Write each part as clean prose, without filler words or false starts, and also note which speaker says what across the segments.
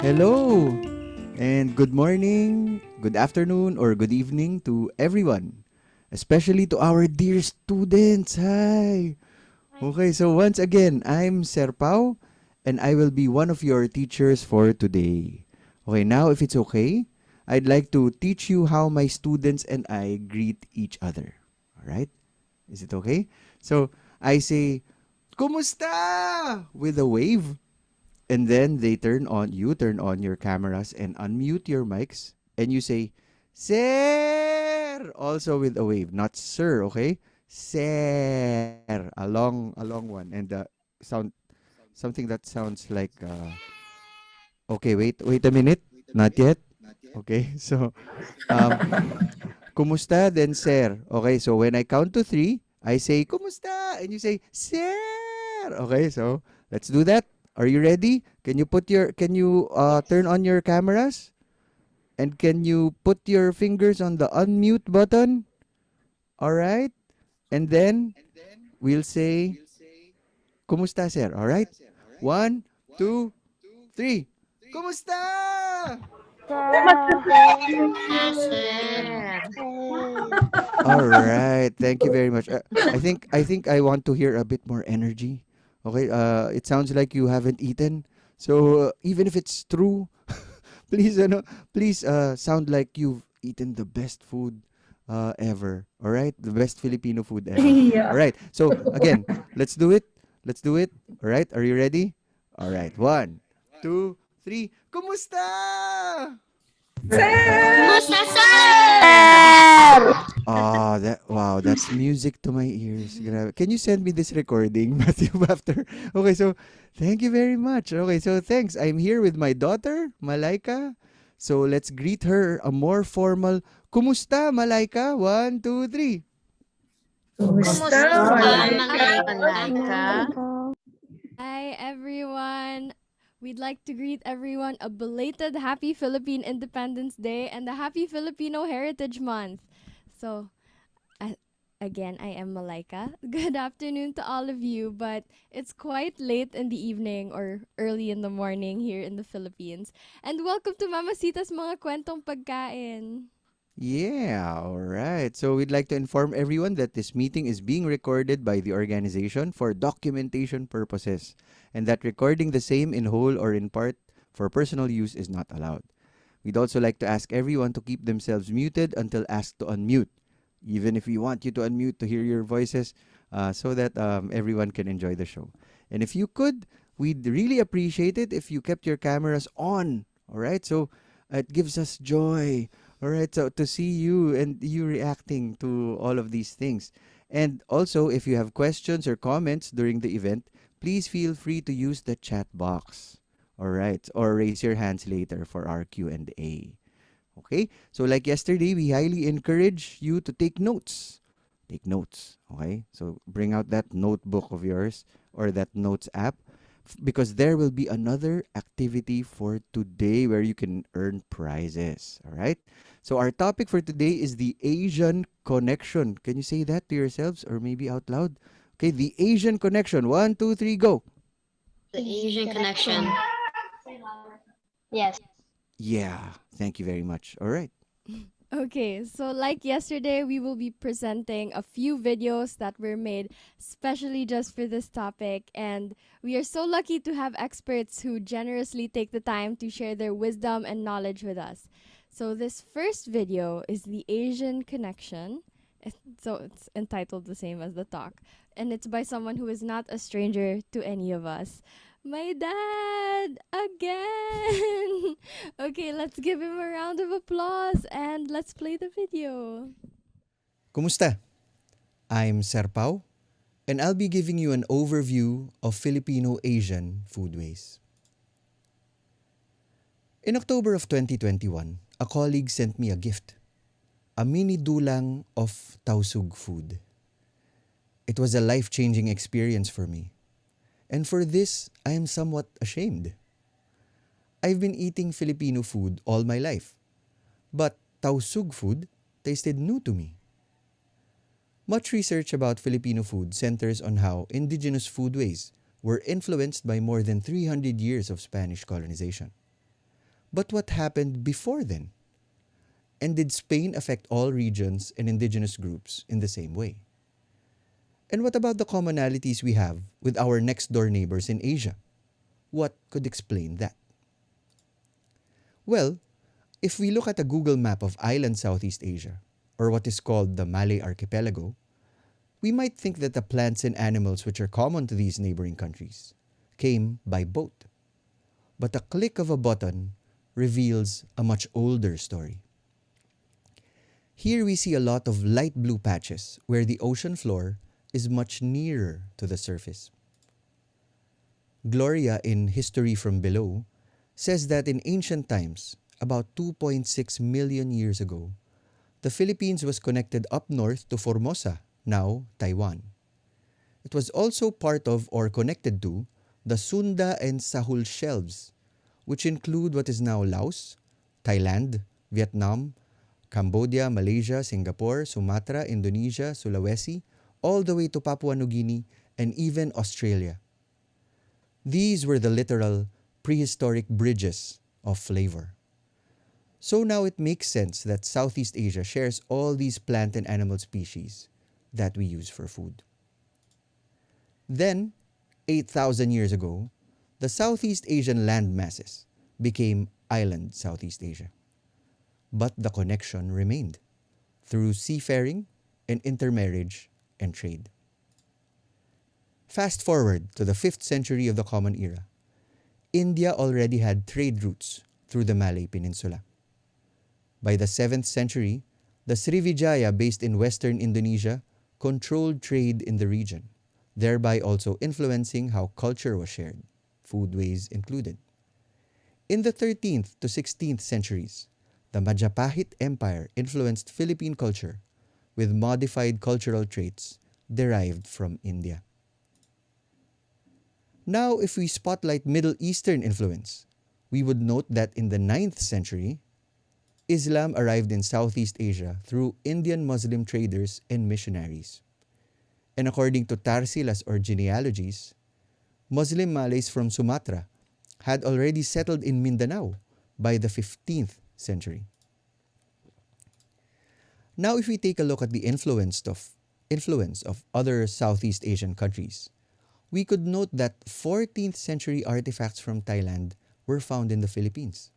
Speaker 1: Hello, and good morning, good afternoon, or good evening to everyone, especially to our dear students. Hi! Okay, so once again, I'm Sir Pao, and I will be one of your teachers for today. Okay, now if it's okay, I'd like to teach you how my students and I greet each other. Alright? Is it okay? So, I say, Kumusta? With a wave. And then you turn on your cameras and unmute your mics and you say, Sir! Also with a wave, not sir, okay? Sir. A long one. And sound something that sounds like, okay, wait a minute. Not yet. Okay, so, um, kumusta, then sir. Okay, so when I count to three, I say, kumusta? And you say, sir. Okay, so let's do that. Are you ready? Can you turn on your cameras? And can you put your fingers on the unmute button? All right? And then we'll say, kumusta, sir? All right? One, two, three. Kumusta? All right. Thank you very much. I think I want to hear a bit more energy. Okay. It sounds like you haven't eaten. So even if it's true, please please sound like you've eaten the best food ever. All right? The best Filipino food ever. All
Speaker 2: Yeah.
Speaker 1: right. So again, let's do it. Let's do it. All right? Are you ready? All right. One, two, three. Kumusta?
Speaker 2: Sir!
Speaker 3: Kumusta, sir?
Speaker 1: That wow, that's music to my ears. Grabe. Can you send me this recording, Matthew, after? Okay, so thank you very much. Okay, so thanks. I'm here with my daughter, Malaika. So let's greet her a more formal Kumusta, Malaika? One, two, three.
Speaker 2: Kumusta,
Speaker 3: Kumusta,
Speaker 2: Malaika?
Speaker 3: Malaika?
Speaker 4: Hi, everyone. We'd like to greet everyone a belated Happy Philippine Independence Day and the Happy Filipino Heritage Month. So, uh, again, I am Malaika. Good afternoon to all of you, but it's quite late in the evening or early in the morning here in the Philippines. And welcome to Mamacita's Mga Kwentong Pagkain.
Speaker 1: Yeah, all right. So we'd like to inform everyone that this meeting is being recorded by the organization for documentation purposes and that recording the same in whole or in part for personal use is not allowed. We'd also like to ask everyone to keep themselves muted until asked to unmute, even if we want you to unmute to hear your voices, so that everyone can enjoy the show. And if you could, we'd really appreciate it if you kept your cameras on. All right, so it gives us joy. All right, so to see you and you reacting to all of these things. And also, if you have questions or comments during the event, please feel free to use the chat box. All right, or raise your hands later for our Q&A. Okay? So like yesterday, we highly encourage you to take notes. Take notes, okay? So bring out that notebook of yours or that notes app because there will be another activity for today where you can earn prizes, all right? So our topic for today is the Asian connection. Can you say that to yourselves or maybe out loud? Okay, the Asian connection. One, two, three, go.
Speaker 3: The Asian connection.
Speaker 5: Yes.
Speaker 1: Yeah, thank you very much. All right.
Speaker 4: Okay, so like yesterday, we will be presenting a few videos that were made specially just for this topic. And we are so lucky to have experts who generously take the time to share their wisdom and knowledge with us. So, this first video is the Asian Connection. So, it's entitled the same as the talk. And it's by someone who is not a stranger to any of us. My dad! Again! Okay, let's give him a round of applause and let's play the video.
Speaker 1: Kumusta? I'm Serpao, and I'll be giving you an overview of Filipino Asian foodways. In October of 2021, a colleague sent me a gift, a mini dulang of tausug food. It was a life-changing experience for me, and for this, I am somewhat ashamed. I've been eating Filipino food all my life, but tausug food tasted new to me. Much research about Filipino food centers on how indigenous foodways were influenced by more than 300 years of Spanish colonization. But what happened before then? And did Spain affect all regions and indigenous groups in the same way? And what about the commonalities we have with our next door neighbors in Asia? What could explain that? Well, if we look at a Google map of island Southeast Asia, or what is called the Malay Archipelago, we might think that the plants and animals which are common to these neighboring countries came by boat. But a click of a button reveals a much older story. Here we see a lot of light blue patches where the ocean floor is much nearer to the surface. Gloria in History from Below says that in ancient times, about 2.6 million years ago, the Philippines was connected up north to Formosa, now Taiwan. It was also part of or connected to the Sunda and Sahul shelves, which include what is now Laos, Thailand, Vietnam, Cambodia, Malaysia, Singapore, Sumatra, Indonesia, Sulawesi, all the way to Papua New Guinea and even Australia. These were the literal prehistoric bridges of flavor. So now it makes sense that Southeast Asia shares all these plant and animal species that we use for food. Then, 8,000 years ago, the Southeast Asian land masses became island Southeast Asia. But the connection remained through seafaring and intermarriage and trade. Fast forward to the 5th century of the Common Era. India already had trade routes through the Malay Peninsula. By the 7th century, the Srivijaya based in western Indonesia controlled trade in the region, thereby also influencing how culture was shared, foodways included. In the 13th to 16th centuries, the Majapahit Empire influenced Philippine culture with modified cultural traits derived from India. Now, if we spotlight Middle Eastern influence, we would note that in the 9th century, Islam arrived in Southeast Asia through Indian Muslim traders and missionaries. And according to Tarsilas or genealogies, Muslim Malays from Sumatra had already settled in Mindanao by the 15th century. Now, if we take a look at the influence of other Southeast Asian countries, we could note that 14th century artifacts from Thailand were found in the Philippines.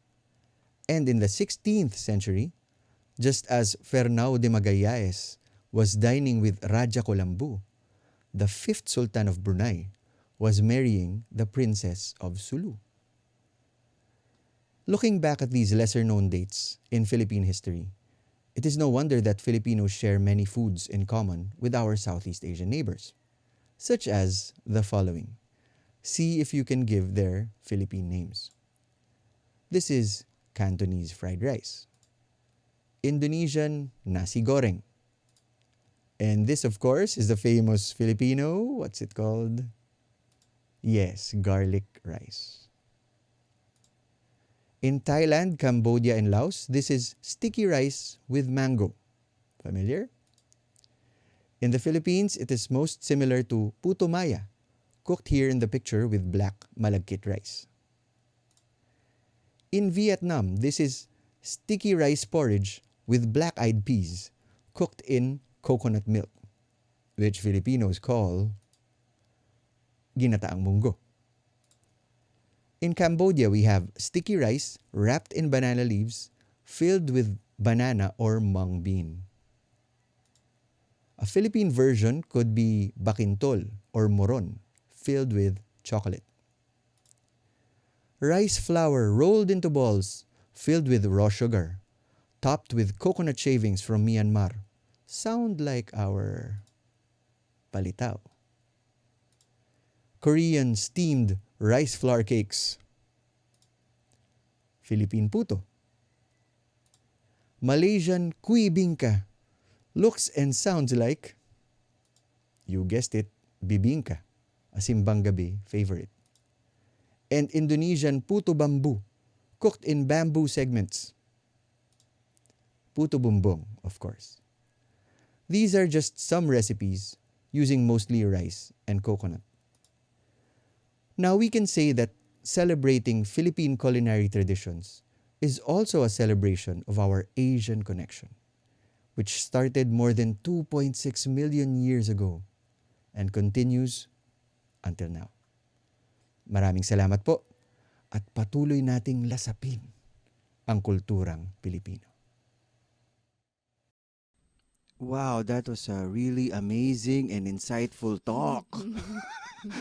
Speaker 1: And in the 16th century, just as Fernão de Magallanes was dining with Raja Kolambu, the 5th Sultan of Brunei was marrying the Princess of Sulu. Looking back at these lesser-known dates in Philippine history, it is no wonder that Filipinos share many foods in common with our Southeast Asian neighbors, such as the following. See if you can give their Philippine names. This is Cantonese fried rice, Indonesian nasi goreng, and this, of course, is the famous Filipino, what's it called? Yes, garlic rice. In Thailand, Cambodia, and Laos, this is sticky rice with mango. Familiar? In the Philippines, it is most similar to puto maya, cooked here in the picture with black malagkit rice. In Vietnam, this is sticky rice porridge with black-eyed peas, cooked in coconut milk, which Filipinos call ginataang munggo. In Cambodia, we have sticky rice wrapped in banana leaves filled with banana or mung bean. A Philippine version could be bakintol or moron, filled with chocolate. Rice flour rolled into balls, filled with raw sugar, topped with coconut shavings from Myanmar. Sound like our palitaw. Korean steamed rice flour cakes. Philippine puto. Malaysian kuih bingka. Looks and sounds like, you guessed it, bibingka, a simbang gabi favorite. And Indonesian puto bambu, cooked in bamboo segments. Puto bumbong, of course. These are just some recipes using mostly rice and coconut. Now we can say that celebrating Philippine culinary traditions is also a celebration of our Asian connection, which started more than 2.6 million years ago and continues until now. Maraming salamat po at patuloy nating lasapin ang kulturang Pilipino. Wow, that was a really amazing and insightful talk.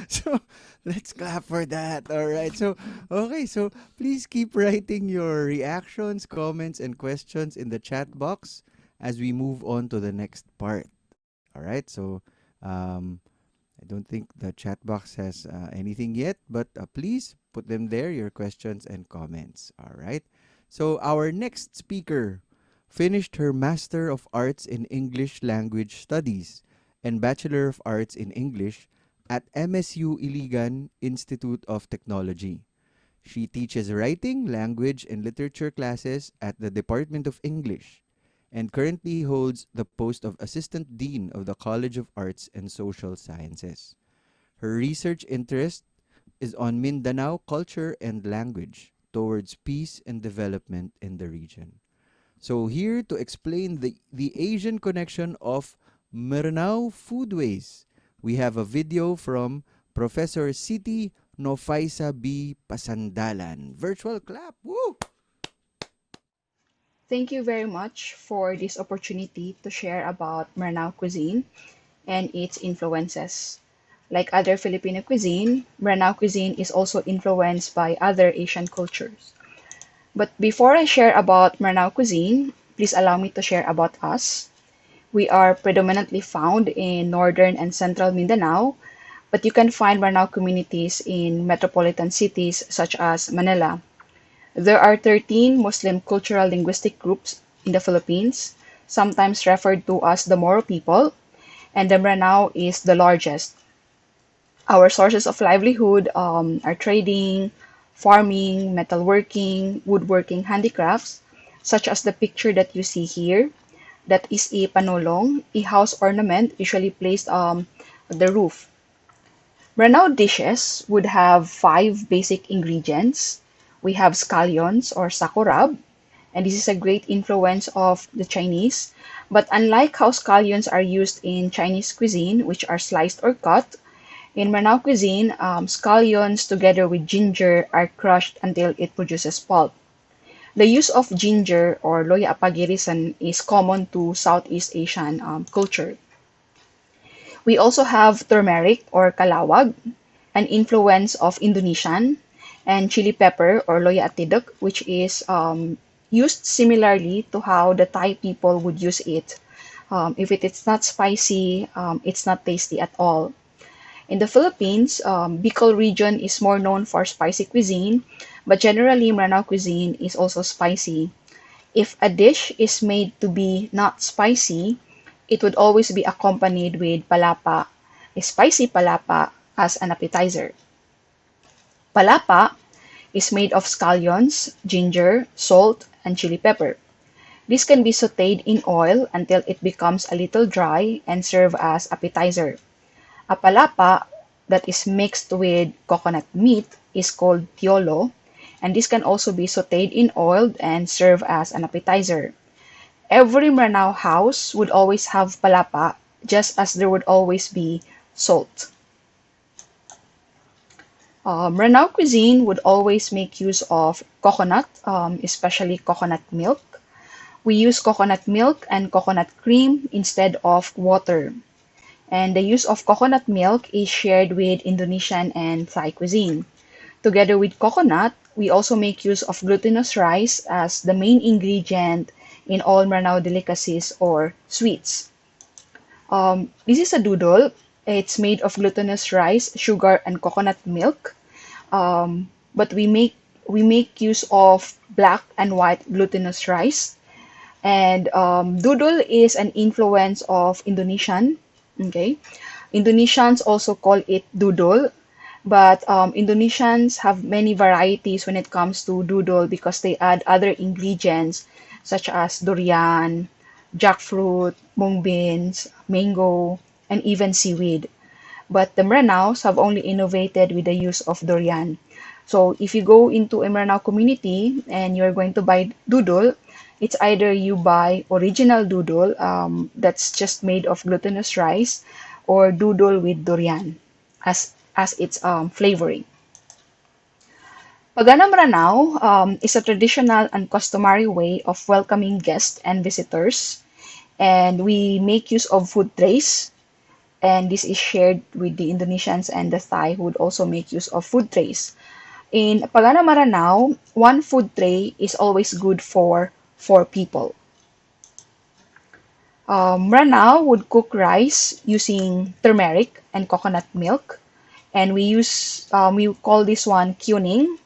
Speaker 1: So let's clap for that. All right. So, okay. So please keep writing your reactions, comments, and questions in the chat box as we move on to the next part. All right. So, um, I don't think the chat box has anything yet, but please put them there, your questions and comments. All right. So, our next speaker finished her Master of Arts in English Language Studies and Bachelor of Arts in English at MSU Iligan Institute of Technology. She teaches writing, language, and literature classes at the Department of English and currently holds the post of Assistant Dean of the College of Arts and Social Sciences. Her research interest is on Mindanao culture and language towards peace and development in the region. So here to explain the Asian connection of Mindanao foodways, we have a video from Professor Siti Nofaisa B. Pasandalan. Virtual clap. Woo!
Speaker 2: Thank you very much for this opportunity to share about Maranao cuisine and its influences. Like other Filipino cuisine, Maranao cuisine is also influenced by other Asian cultures. But before I share about Maranao cuisine, please allow me to share about us. We are predominantly found in northern and central Mindanao, but you can find Maranao communities in metropolitan cities such as Manila. There are 13 Muslim cultural linguistic groups in the Philippines, sometimes referred to as the Moro people, and the Maranao is the largest. Our sources of livelihood are trading, farming, metalworking, woodworking handicrafts, such as the picture that you see here. That is a panolong, a house ornament usually placed on the roof. Maranao dishes would have 5 basic ingredients. We have scallions or sakurab, and this is a great influence of the Chinese. But unlike how scallions are used in Chinese cuisine, which are sliced or cut, in Maranao cuisine, scallions together with ginger are crushed until it produces pulp. The use of ginger or loya apagirisan is common to Southeast Asian culture. We also have turmeric or kalawag, an influence of Indonesian, and chili pepper or loya atidok, which is used similarly to how the Thai people would use it. If it is not spicy, it's not tasty at all. In the Philippines, Bicol region is more known for spicy cuisine, but generally Maranao cuisine is also spicy. If a dish is made to be not spicy, it would always be accompanied with palapa, a spicy palapa as an appetizer. Palapa is made of scallions, ginger, salt, and chili pepper. This can be sautéed in oil until it becomes a little dry and serve as appetizer. A palapa that is mixed with coconut meat is called tiolo, and this can also be sautéed in oil and serve as an appetizer. Every Maranao house would always have palapa, just as there would always be salt. Maranao cuisine would always make use of coconut, especially coconut milk. We use coconut milk and coconut cream instead of water. And the use of coconut milk is shared with Indonesian and Thai cuisine. Together with coconut, we also make use of glutinous rice as the main ingredient in all Maranao delicacies or sweets. This is a doodle. It's made of glutinous rice, sugar, and coconut milk. But we make use of black and white glutinous rice. And doodle is an influence of Indonesian. Okay, Indonesians also call it doodle, but Indonesians have many varieties when it comes to doodle because they add other ingredients such as durian, jackfruit, mung beans, mango, and even seaweed. But the Maranaos have only innovated with the use of durian. So if you go into a Maranao community and you're going to buy doodle, it's either you buy original doodle that's just made of glutinous rice, or doodle with durian as its flavoring. Pagana Maranao is a traditional and customary way of welcoming guests and visitors, and we make use of food trays, and this is shared with the Indonesians and the Thai who would also make use of food trays. In Pagana Maranao, one food tray is always good for 4 people. Maranao would cook rice using turmeric and coconut milk, and we call this one kuning.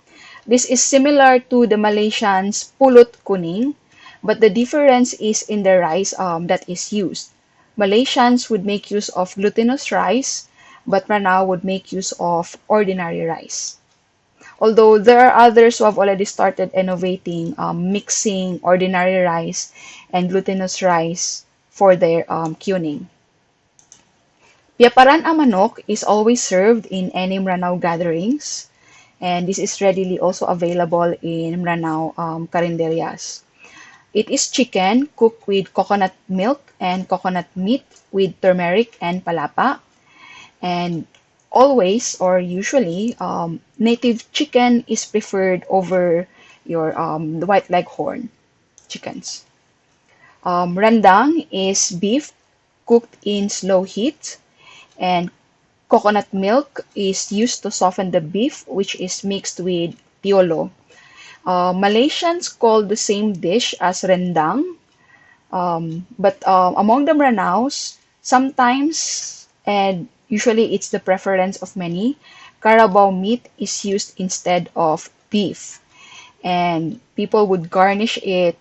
Speaker 2: This is similar to the Malaysians pulut kuning, but the difference is in the rice that is used. Malaysians would make use of glutinous rice, but Maranao would make use of ordinary rice. Although there are others who have already started innovating, mixing ordinary rice and glutinous rice for their cuning. Piaparan ang manok is always served in any Maranao gatherings, and this is readily also available in Maranao carinderias. It is chicken cooked with coconut milk and coconut meat with turmeric and palapa, and always or usually native chicken is preferred over your white leghorn chickens. Rendang is beef cooked in slow heat, and coconut milk is used to soften the beef, which is mixed with tiolo. Malaysians call the same dish as rendang, but among the Maranaos, sometimes, and usually it's the preference of many, carabao meat is used instead of beef. And people would garnish it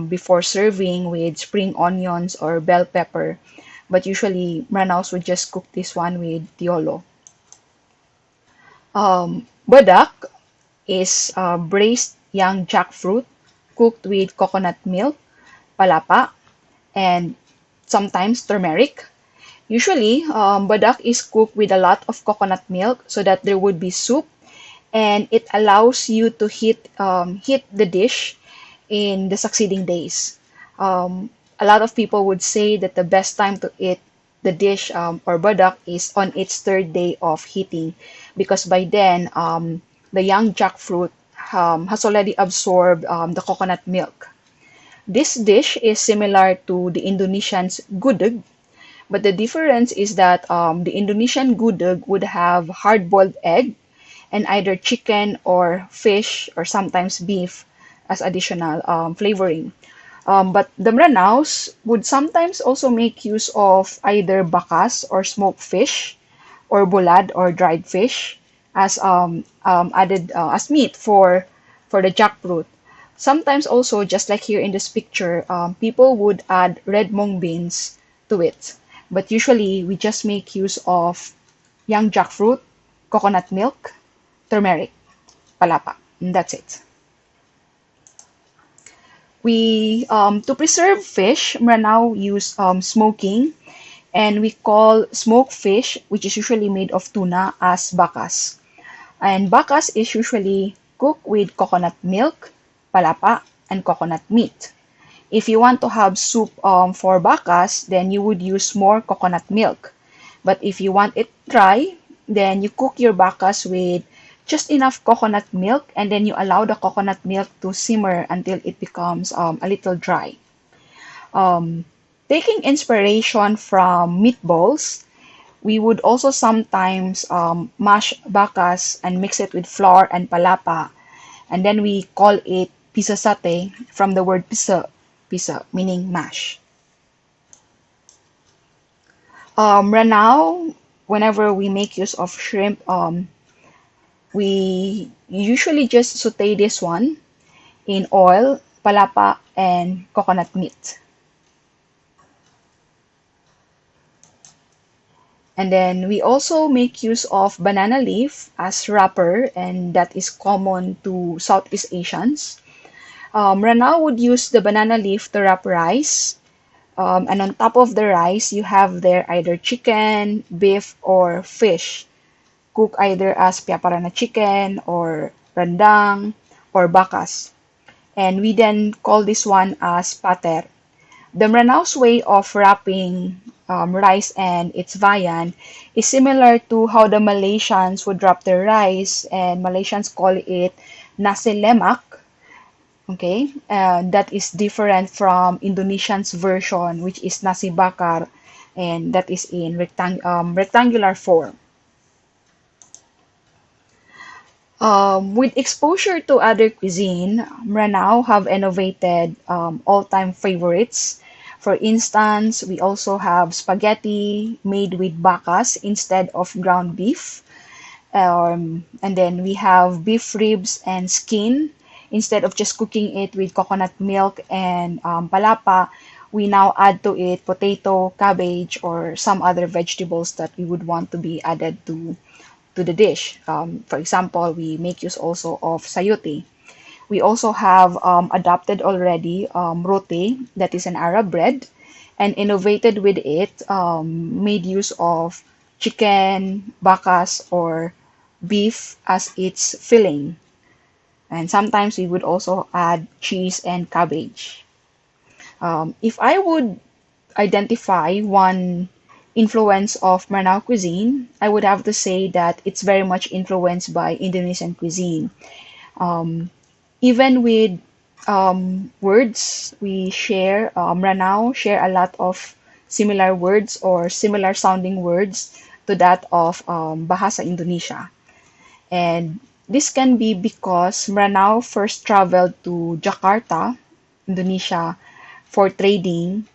Speaker 2: before serving with spring onions or bell pepper. But usually, Maranaos would just cook this one with tiolo. Badak is braised young jackfruit cooked with coconut milk, palapa, and sometimes turmeric. Usually, badak is cooked with a lot of coconut milk so that there would be soup, and it allows you to heat the dish in the succeeding days. A lot of people would say that the best time to eat the dish or badak is on its third day of heating, because by then the young jackfruit has already absorbed the coconut milk. This dish is similar to the Indonesian's gudeg, but the difference is that the Indonesian gudeg would have hard-boiled egg and either chicken or fish or sometimes beef as additional flavoring. But the Maranaos would sometimes also make use of either bakas or smoked fish, or bulad or dried fish as added as meat for the jackfruit. Sometimes also, just like here in this picture, people would add red mung beans to it. But usually, we just make use of young jackfruit, coconut milk, turmeric, palapa, and that's it. We to preserve fish, Maranao use smoking, and we call smoked fish, which is usually made of tuna, as bakas. And bakas is usually cooked with coconut milk, palapa, and coconut meat. If you want to have soup for bakas, then you would use more coconut milk. But if you want it dry, then you cook your bakas with just enough coconut milk, and then you allow the coconut milk to simmer until it becomes a little dry. Taking inspiration from meatballs, we would also sometimes mash bakas and mix it with flour and palapa, and then we call it pisa satay from the word pisa meaning mash. Ranao, whenever we make use of shrimp, we usually just saute this one in oil, palapa, and coconut meat. And then we also make use of banana leaf as wrapper, and that is common to Southeast Asians. Ranao would use the banana leaf to wrap rice, and on top of the rice, you have there either chicken, beef, or fish cooked either as piaparana chicken or rendang or bakas. And we then call this one as pater. The Mranao's way of wrapping rice and its viand is similar to how the Malaysians would wrap their rice, and Malaysians call it nasi lemak. Okay, that is different from Indonesian's version, which is nasi bakar, and that is in rectangular form. With exposure to other cuisine, Maranao have innovated all-time favorites. For instance, we also have spaghetti made with bacas instead of ground beef. And then we have beef ribs and skin. Instead of just cooking it with coconut milk and palapa, we now add to it potato, cabbage, or some other vegetables that we would want to be added to the dish. For example, we make use also of sayote. We also have adopted already rote, that is an Arab bread, and innovated with it, made use of chicken, bacas, or beef as its filling. And sometimes we would also add cheese and cabbage. If I would identify one influence of Maranao cuisine, I would have to say that it's very much influenced by Indonesian cuisine. Um, Even with words, we share, Maranao share a lot of similar words or similar sounding words to that of Bahasa Indonesia. And this can be because Maranao first traveled to Jakarta, Indonesia, for trading,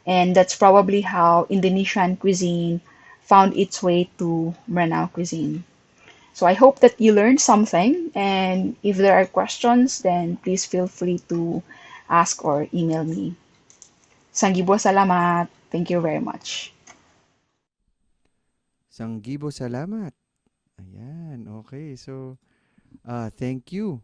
Speaker 2: and that's probably how Indonesian cuisine found its way to Maranao cuisine. So I hope that you learned something, and if there are questions, then please feel free to ask or email me. Sanggibo salamat. Thank you very much.
Speaker 1: Sanggibo salamat. Ayan, okay. So, thank you.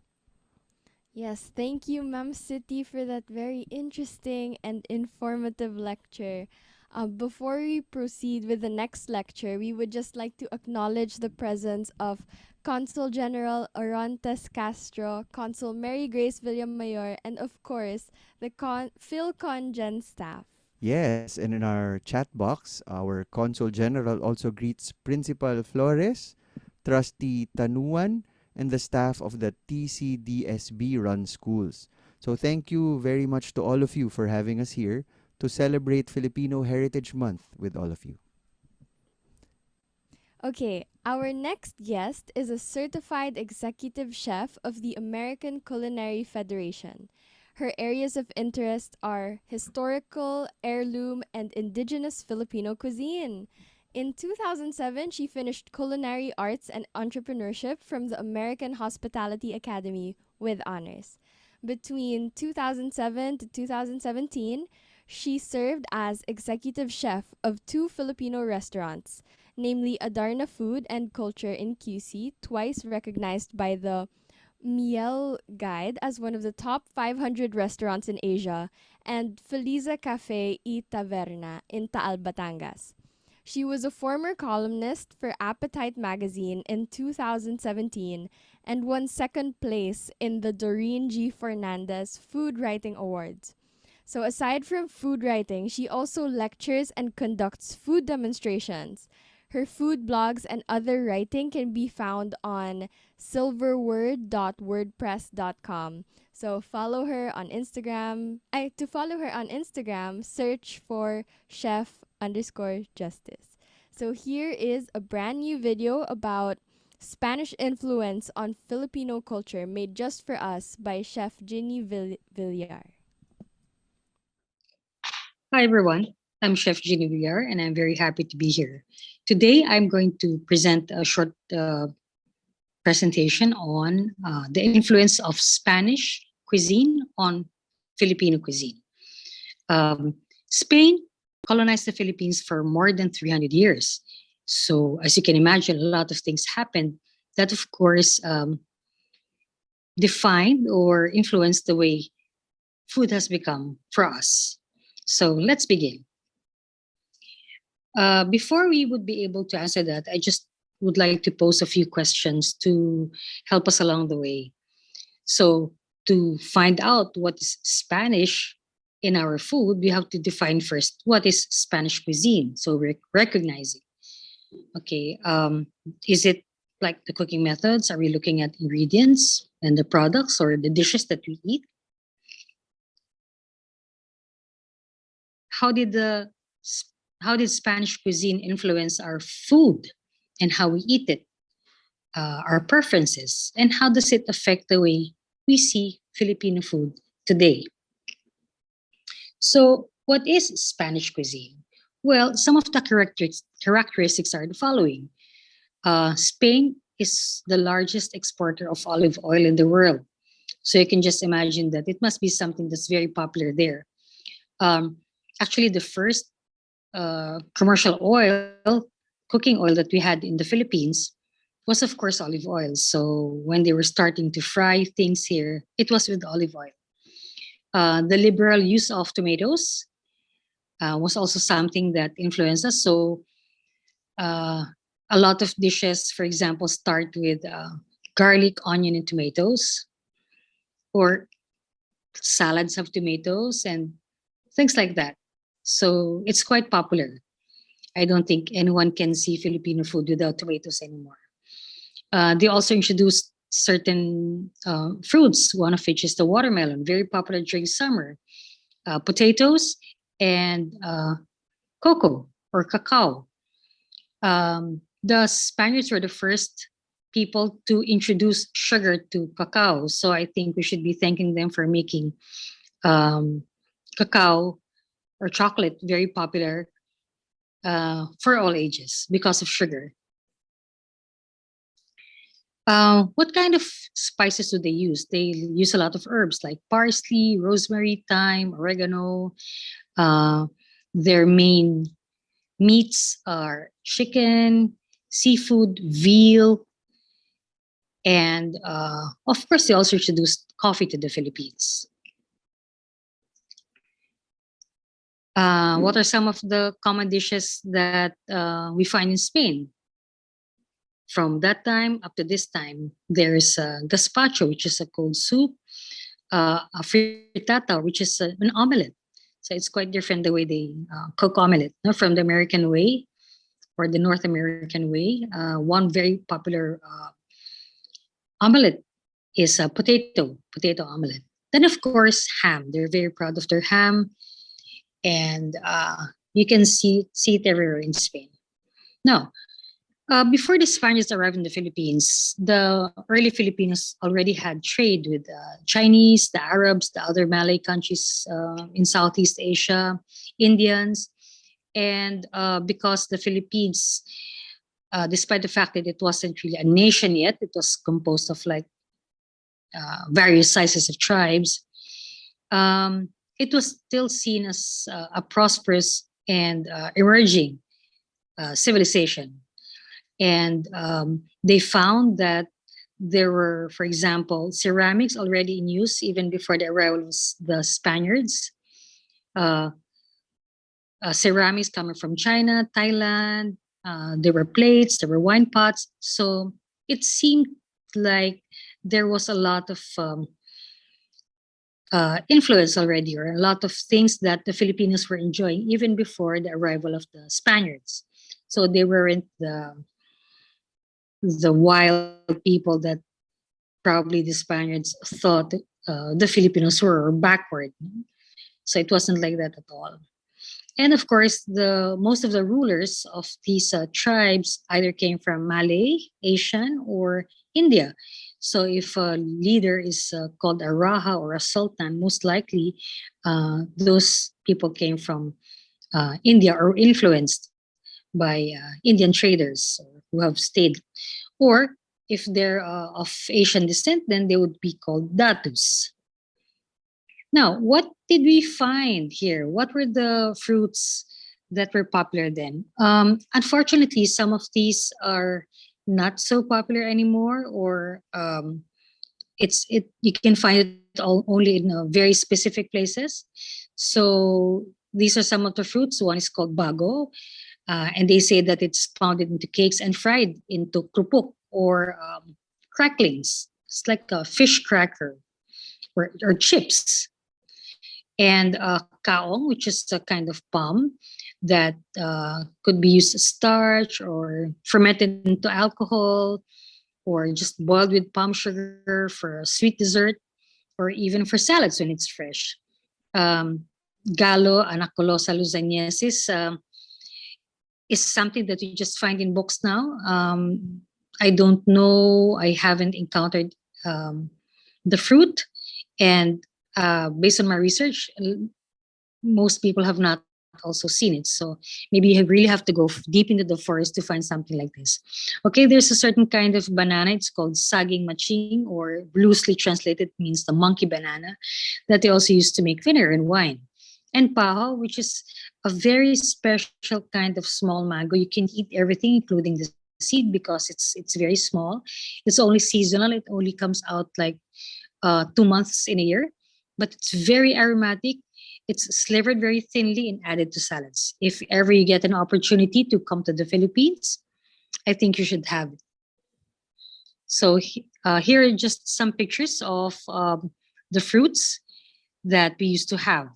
Speaker 4: Yes, thank you, Ma'am City, for that very interesting and informative lecture. Before we proceed with the next lecture, we would just like to acknowledge the presence of Consul General Orontes Castro, Consul Mary Grace Villamayor, and of course, the PhilConGen staff.
Speaker 1: Yes, and in our chat box, our Consul General also greets Principal Flores, Trustee Tanuan, and the staff of the TCDSB run schools. So thank you very much to all of you for having us here to celebrate Filipino Heritage Month with all of you.
Speaker 4: Okay, our next guest is a certified executive chef of the American Culinary Federation. Her areas of interest are historical, heirloom, and indigenous Filipino cuisine. In 2007, she finished culinary arts and entrepreneurship from the American Hospitality Academy with honors. Between 2007 to 2017, she served as executive chef of two Filipino restaurants, namely Adarna Food and Culture in QC, twice recognized by the Miel Guide as one of the top 500 restaurants in Asia, and Feliza Cafe y Taverna in Taal, Batangas. She was a former columnist for Appetite magazine in 2017 and won second place in the Doreen G. Fernandez Food Writing Awards. So aside from food writing, she also lectures and conducts food demonstrations. Her food blogs and other writing can be found on silverword.wordpress.com. So follow her on Instagram. To follow her on Instagram, search for chef_justice. So here is a brand new video about Spanish influence on Filipino culture made just for us by Chef Ginny Villar.
Speaker 6: Hi, everyone. I'm Chef Ginny Villar, and I'm very happy to be here. Today, I'm going to present a short presentation on the influence of Spanish cuisine on Filipino cuisine. Spain colonized the Philippines for more than 300 years. So, as you can imagine, a lot of things happened that, of course, defined or influenced the way food has become for us. So, let's begin. Before we would be able to answer that, I just would like to pose a few questions to help us along the way. So, to find out what is Spanish in our food, we have to define first what is Spanish cuisine. So, recognizing, okay, is it like the cooking methods? Are we looking at ingredients and the products or the dishes that we eat? How did the how did Spanish cuisine influence our food and how we eat it, our preferences, and how does it affect the way we see Filipino food today? So, what is Spanish cuisine? Well, some of the characteristics are the following. Spain is the largest exporter of olive oil in the world. So you can just imagine that it must be something that's very popular there. Um, Actually, the first commercial oil, cooking oil that we had in the Philippines was, of course, olive oil. So when they were starting to fry things here, it was with olive oil. The liberal use of tomatoes was also something that influenced us. So uh, a lot of dishes, for example, start with garlic, onion, and tomatoes, or salads have tomatoes and things like that. So it's quite popular. I don't think anyone can see Filipino food without tomatoes anymore. They also introduced certain fruits, one of which is the watermelon, very popular during summer, potatoes, and cocoa or cacao. The Spaniards were the first people to introduce sugar to cacao. So I think we should be thanking them for making um, cacao or chocolate very popular for all ages because of sugar. What kind of spices do they use? They use a lot of herbs like parsley, rosemary, thyme, oregano. Uh, their main meats are chicken, seafood, veal, and of course, they also introduced coffee to the Philippines. What are some of the common dishes that we find in Spain? From that time up to this time, there's gazpacho, which is a cold soup, a frittata, which is an omelette. So it's quite different the way they cook omelette, no? From the American way or the North American way. One very popular omelette is a potato omelette. Then, of course, ham. They're very proud of their ham, and you can see it everywhere in Spain. Now, before the Spaniards arrived in the Philippines, the early Filipinos already had trade with Chinese, the Arabs, the other Malay countries in Southeast Asia, Indians, and because the Philippines, despite the fact that it wasn't really a nation yet, it was composed of like various sizes of tribes. It was still seen as a prosperous and emerging civilization. And they found that there were, for example, ceramics already in use even before the arrival of the Spaniards. Uh, Ceramics coming from China, Thailand. There were plates, there were wine pots. So it seemed like there was a lot of influence already, or a lot of things that the Filipinos were enjoying even before the arrival of the Spaniards. So they weren't the wild people that probably the Spaniards thought the Filipinos were backward. So it wasn't like that at all. And of course, the most of the rulers of these tribes either came from Malay, Asian, or India. So if a leader is called a Raja or a Sultan, most likely those people came from India or influenced by Indian traders who have stayed. Or if they're of Asian descent, then they would be called Datus. Now, what did we find here? What were the fruits that were popular then? Unfortunately, some of these are not so popular anymore, or you can find it only in very specific places. So these are some of the fruits. One is called bago. And they say that it's pounded into cakes and fried into krupuk or cracklings. It's like a fish cracker or chips. And kaong, which is a kind of palm that could be used as starch or fermented into alcohol or just boiled with palm sugar for a sweet dessert or even for salads when it's fresh. Um, Galo anaculosa luzanensis is something that you just find in books now. I don't know. I haven't encountered um, the fruit, and based on my research, most people have not also seen it. So maybe you really have to go deep into the forest to find something like this. Okay, there's a certain kind of banana. It's called saging maching, or loosely translated means the monkey banana, that they also use to make vinegar and wine. And paho, which is a very special kind of small mango. You can eat everything, including the seed, because it's very small. It's only seasonal. It only comes out like 2 months in a year, but it's very aromatic. It's slivered very thinly and added to salads. If ever you get an opportunity to come to the Philippines, I think you should have it. So here are just some pictures of the fruits that we used to have,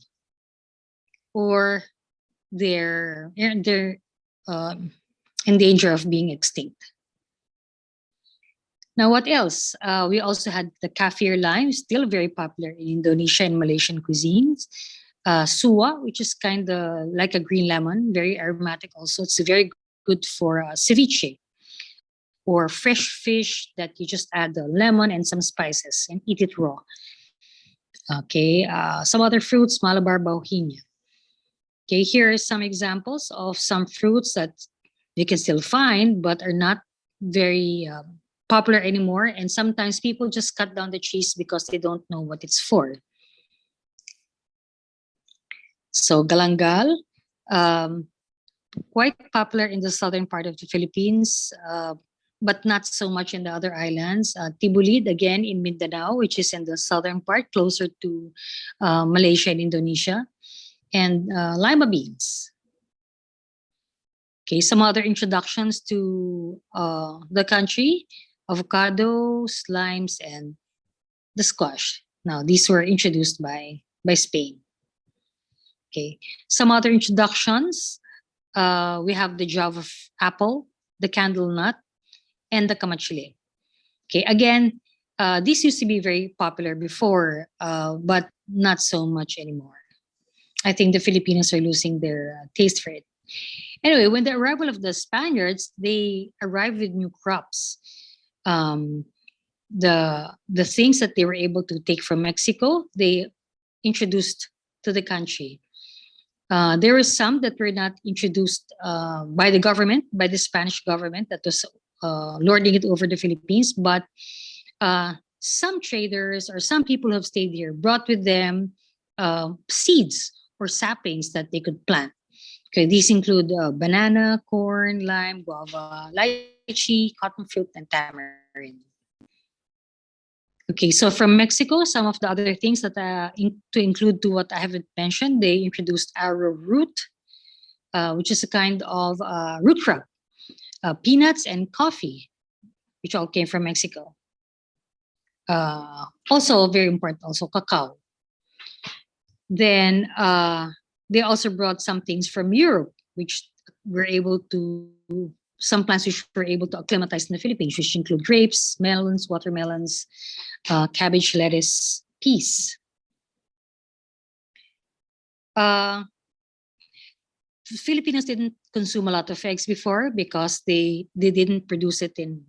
Speaker 6: or they're um, in danger of being extinct. Now, what else? We also had the kaffir lime, still very popular in Indonesia and Malaysian cuisines. Suwa, which is kind of like a green lemon, very aromatic also. It's very good for ceviche or fresh fish that you just add the lemon and some spices and eat it raw. Okay, some other fruits, Malabar Bauhinia. Okay, here are some examples of some fruits that you can still find but are not very popular anymore. And sometimes people just cut down the trees because they don't know what it's for. So galangal, um, quite popular in the southern part of the Philippines, but not so much in the other islands. Tibulid, again in Mindanao, which is in the southern part, closer to Malaysia and Indonesia. And lima beans. Okay, some other introductions to the country: avocados, limes, and the squash. Now, these were introduced by Spain. Okay, some other introductions. We have the Java apple, the candle nut, and the kamachile. Okay, again, these used to be very popular before, but not so much anymore. I think the Filipinos are losing their taste for it. Anyway, when the arrival of the Spaniards, they arrived with new crops. Um, the things that they were able to take from Mexico, they introduced to the country. There were some that were not introduced by the government, by the Spanish government that was lording it over the Philippines, but some traders or some people who have stayed here brought with them seeds or saplings that they could plant. Okay, these include banana, corn, lime, guava, lychee, cotton fruit, and tamarind. Okay, so from Mexico, some of the other things that to include to what I haven't mentioned, they introduced arrowroot, which is a kind of root crop, peanuts, and coffee, which all came from Mexico. Also very important, also cacao. Then they also brought some things from Europe, which were able to, some plants which were able to acclimatize in the Philippines, which include grapes, melons, watermelons, cabbage, lettuce, peas. Filipinos didn't consume a lot of eggs before because they didn't produce it in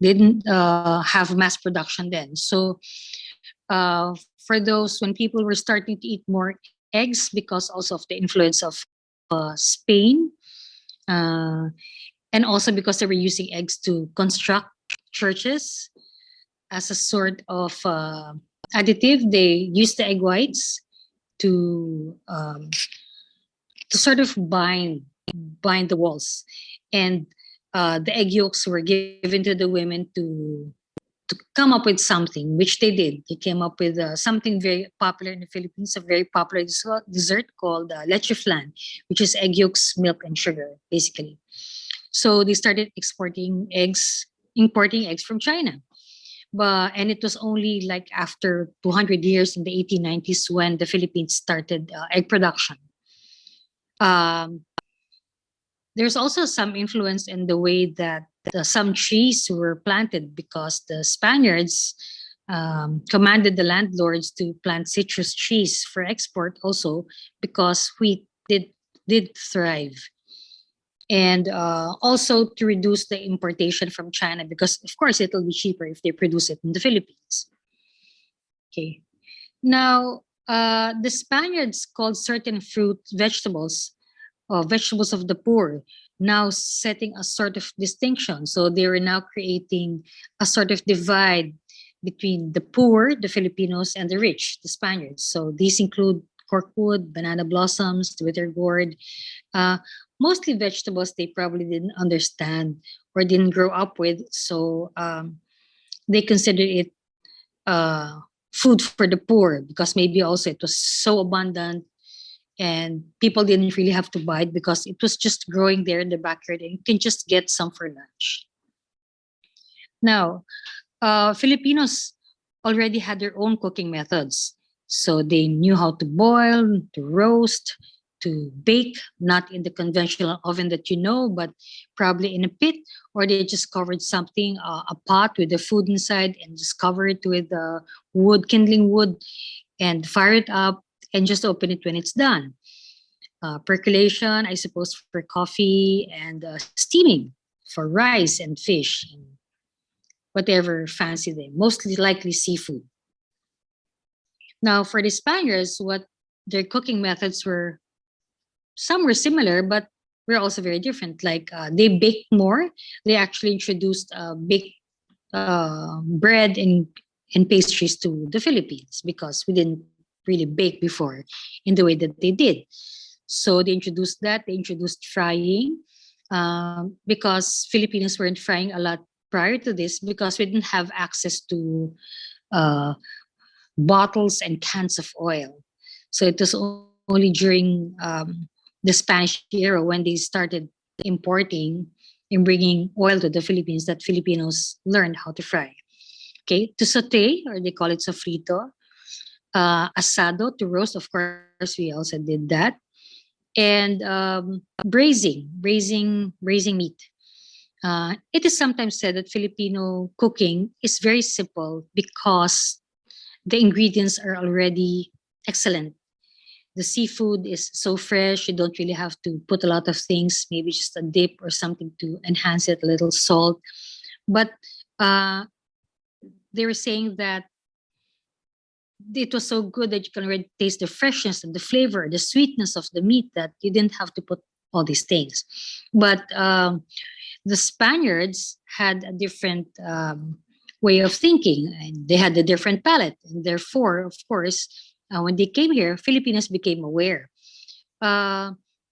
Speaker 6: they didn't have mass production then. So for those, when people were starting to eat more eggs because also of the influence of Spain, and also because they were using eggs to construct churches as a sort of additive, they used the egg whites to sort of bind the walls, and the egg yolks were given to the women to come up with something, which they did. They came up with something very popular in the Philippines, a very popular dessert called leche flan, which is egg yolks, milk, and sugar, basically. So they started importing eggs from China. And it was only like after 200 years in the 1890s when the Philippines started egg production. Um, there's also some influence in the way that some trees were planted because the Spaniards commanded the landlords to plant citrus trees for export also because wheat did thrive. And also to reduce the importation from China because, of course, it'll be cheaper if they produce it in the Philippines. Okay. Now, the Spaniards called certain fruit vegetables vegetables of the poor, now setting a sort of distinction. So they were now creating a sort of divide between the poor, the Filipinos, and the rich, the Spaniards. So these include corkwood, banana blossoms, bitter gourd, uh, mostly vegetables they probably didn't understand or didn't grow up with. So they considered it food for the poor because maybe also it was so abundant and people didn't really have to buy it because it was just growing there in the backyard and you can just get some for lunch. Now, Filipinos already had their own cooking methods. So they knew how to boil, to roast, to bake, not in the conventional oven that you know, but probably in a pit, or they just covered something, a pot with the food inside and just cover it with wood, kindling wood, and fire it up and just open it when it's done. Percolation, I suppose, for coffee, and steaming for rice and fish and whatever fancy they, mostly likely seafood. Now, for the Spaniards, what their cooking methods were, some were similar, but were also very different. Like they baked more. They actually introduced baked bread and pastries to the Philippines because we didn't really bake before in the way that they did. So they introduced that. They introduced frying because Filipinos weren't frying a lot prior to this because we didn't have access to uh, bottles and cans of oil. So it was only during the Spanish era when they started importing and bringing oil to the Philippines that Filipinos learned how to fry. Okay, to saute, or they call it sofrito, asado, to roast. Of course, we also did that, and braising meat. It is sometimes said that Filipino cooking is very simple because the ingredients are already excellent. The seafood is so fresh, you don't really have to put a lot of things, maybe just a dip or something to enhance it, a little salt. But uh, they were saying that it was so good that you can already taste the freshness and the flavor, the sweetness of the meat that you didn't have to put all these things. But the Spaniards had a different way of thinking and they had a different palate. And therefore, of course, when they came here, Filipinos became aware. Uh,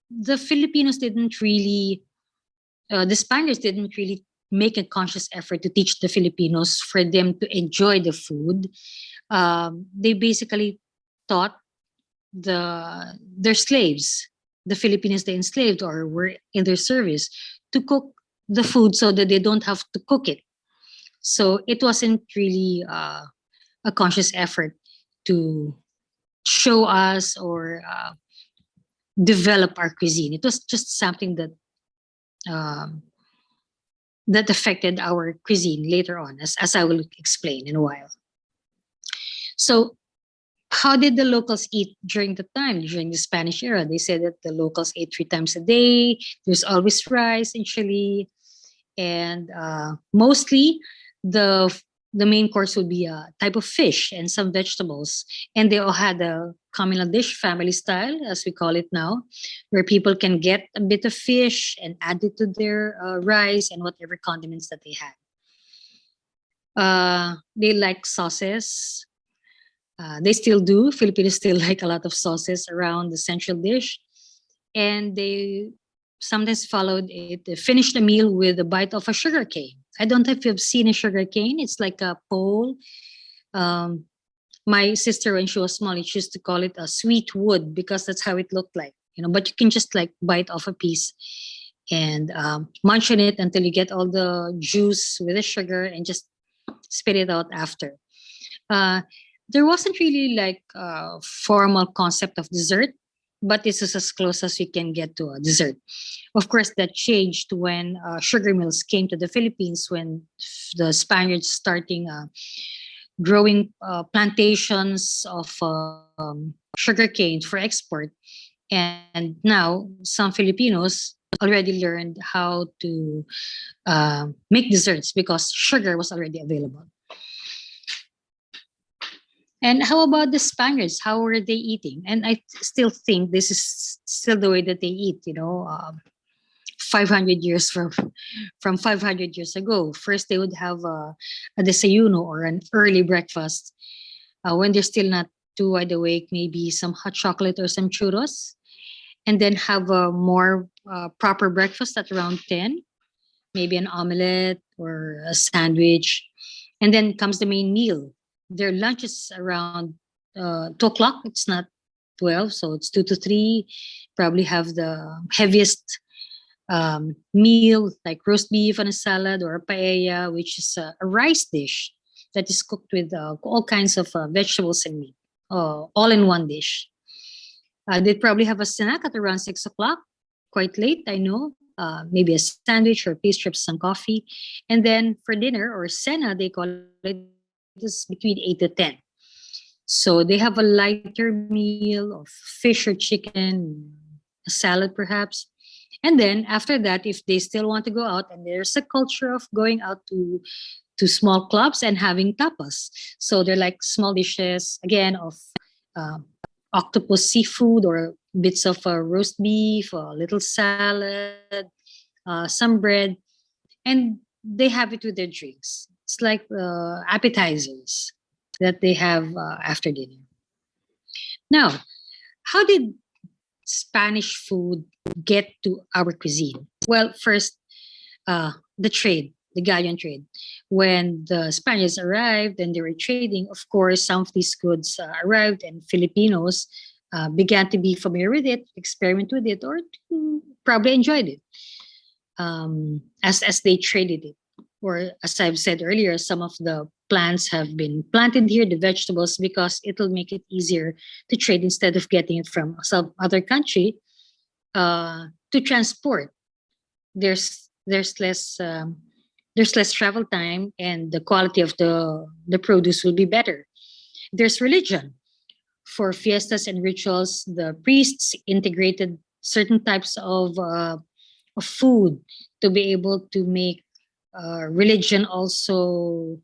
Speaker 6: the Filipinos didn't really, the Spaniards didn't really make a conscious effort to teach the Filipinos for them to enjoy the food. They basically taught their slaves, the Filipinos they enslaved or were in their service, to cook the food so that they don't have to cook it. So it wasn't really a conscious effort to show us or develop our cuisine. It was just something that um, that affected our cuisine later on, as I will explain in a while. So how did the locals eat during the time, during the Spanish era? They said that the locals ate 3 times a day. There's always rice in Chile. And mostly the the main course would be a type of fish and some vegetables. And they all had a communal dish, family style, as we call it now, where people can get a bit of fish and add it to their rice and whatever condiments that they had. They like sauces. They still do. Filipinos still like a lot of sauces around the central dish. And they sometimes followed it, they finished the meal with a bite of a sugar cane, I don't know if you've seen a sugar cane. It's like a pole. Um, my sister, when she was small, she used to call it a sweet wood because that's how it looked like. But you can just like bite off a piece and munch on it until you get all the juice with the sugar and just spit it out after. Uh, there wasn't really like a formal concept of dessert, but this is as close as we can get to a dessert. Of course, that changed when sugar mills came to the Philippines, when the Spaniards starting growing plantations of sugarcane for export. And now some Filipinos already learned how to make desserts because sugar was already available. And how about the Spaniards? How were they eating? And I still think this is still the way that they eat. 500 years from 500 years ago. First, they would have a desayuno or an early breakfast. When they're still not too wide awake, maybe some hot chocolate or some churros, and then have a more proper breakfast at around 10, maybe an omelette or a sandwich. And then comes the main meal. Their lunch is around 2 o'clock. It's not 12, so it's 2 to 3. Probably have the heaviest meal like roast beef and a salad or a paella, which is a rice dish that is cooked with all kinds of vegetables and meat, all in one dish. They'd probably have a snack at around 6 o'clock, quite late, I know. Maybe a sandwich or pastry, some coffee. And then for dinner or cena, they call it, is between 8 to 10. So they have a lighter meal of fish or chicken, a salad perhaps. And then after that, if they still want to go out, and there's a culture of going out to small clubs and having tapas. So they're like small dishes, again, of uh, octopus seafood or bits of roast beef, a little salad, some bread, and they have it with their drinks. It's like appetizers that they have after dinner. Now, how did Spanish food get to our cuisine? Well, first, the trade, the galleon trade. When the Spaniards arrived and they were trading, of course, some of these goods arrived, and Filipinos began to be familiar with it, experiment with it, or to probably enjoyed it as they traded it. Or as I've said earlier, some of the plants have been planted here, the vegetables, because it'll make it easier to trade instead of getting it from some other country to transport. There's less travel time, and the quality of the produce will be better. There's religion. For fiestas and rituals, the priests integrated certain types of food to be able to make religion also,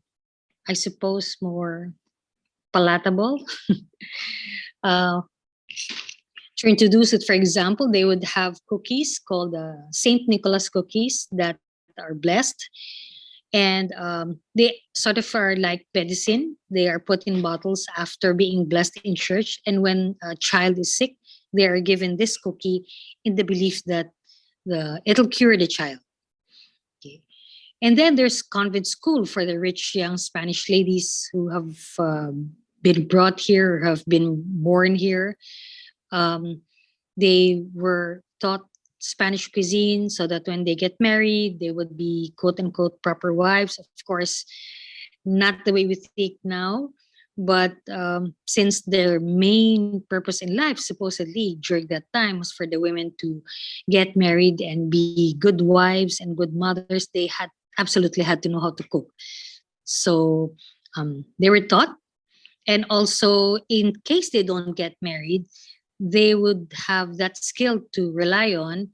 Speaker 6: I suppose, more palatable. uh, to introduce it, for example, they would have cookies called Saint Nicholas cookies that are blessed. And they sort of are like medicine. They are put in bottles after being blessed in church. And when a child is sick, they are given this cookie in the belief that it'll cure the child. Okay. And then there's convent school for the rich young Spanish ladies who have been brought here, or have been born here. Um, they were taught Spanish cuisine so that when they get married, they would be quote unquote proper wives. Of course, not the way we think now, but since their main purpose in life, supposedly during that time, was for the women to get married and be good wives and good mothers, they had absolutely had to know how to cook. So they were taught, and also in case they don't get married, they would have that skill to rely on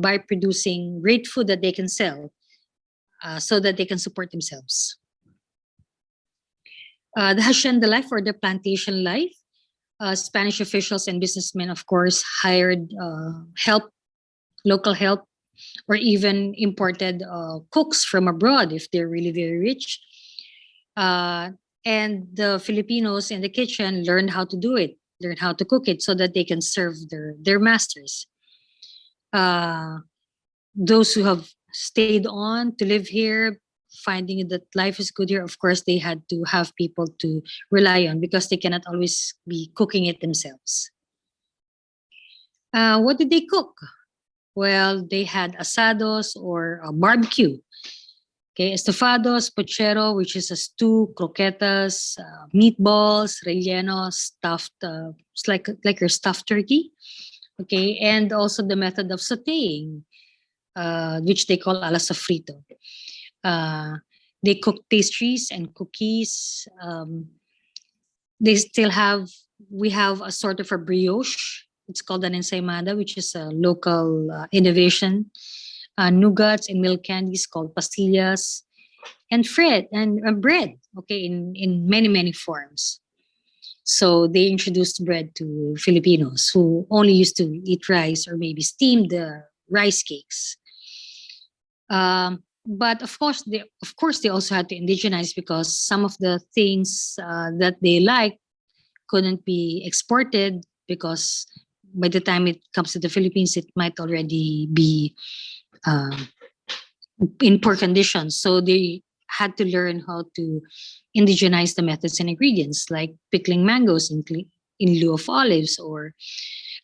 Speaker 6: by producing great food that they can sell so that they can support themselves. The hacienda life or the plantation life, Spanish officials and businessmen, of course, hired local help, or even imported cooks from abroad if they're really very rich. And the Filipinos in the kitchen learned how to do it, learn how to cook it so that they can serve their masters. Those who have stayed on to live here finding that life is good here, of course, they had to have people to rely on because they cannot always be cooking it themselves. What did they cook? Well, they had asados or a barbecue. Okay, estofados, pochero, which is a stew, croquetas, meatballs, relleno, stuffed. It's like your stuffed turkey. Okay, and also the method of sautéing, which they call ala sofrito. Uh, they cook pastries and cookies. They still have we have a sort of a brioche. It's called an ensaimada, which is a local innovation. Nougats and milk candies called pastillas, and bread. Okay, in many forms. So they introduced bread to Filipinos who only used to eat rice or maybe steam the rice cakes. But of course they also had to indigenize because some of the things that they like couldn't be exported because by the time it comes to the Philippines, it might already be um, in poor conditions. So they had to learn how to indigenize the methods and ingredients, like pickling mangoes in lieu of olives, or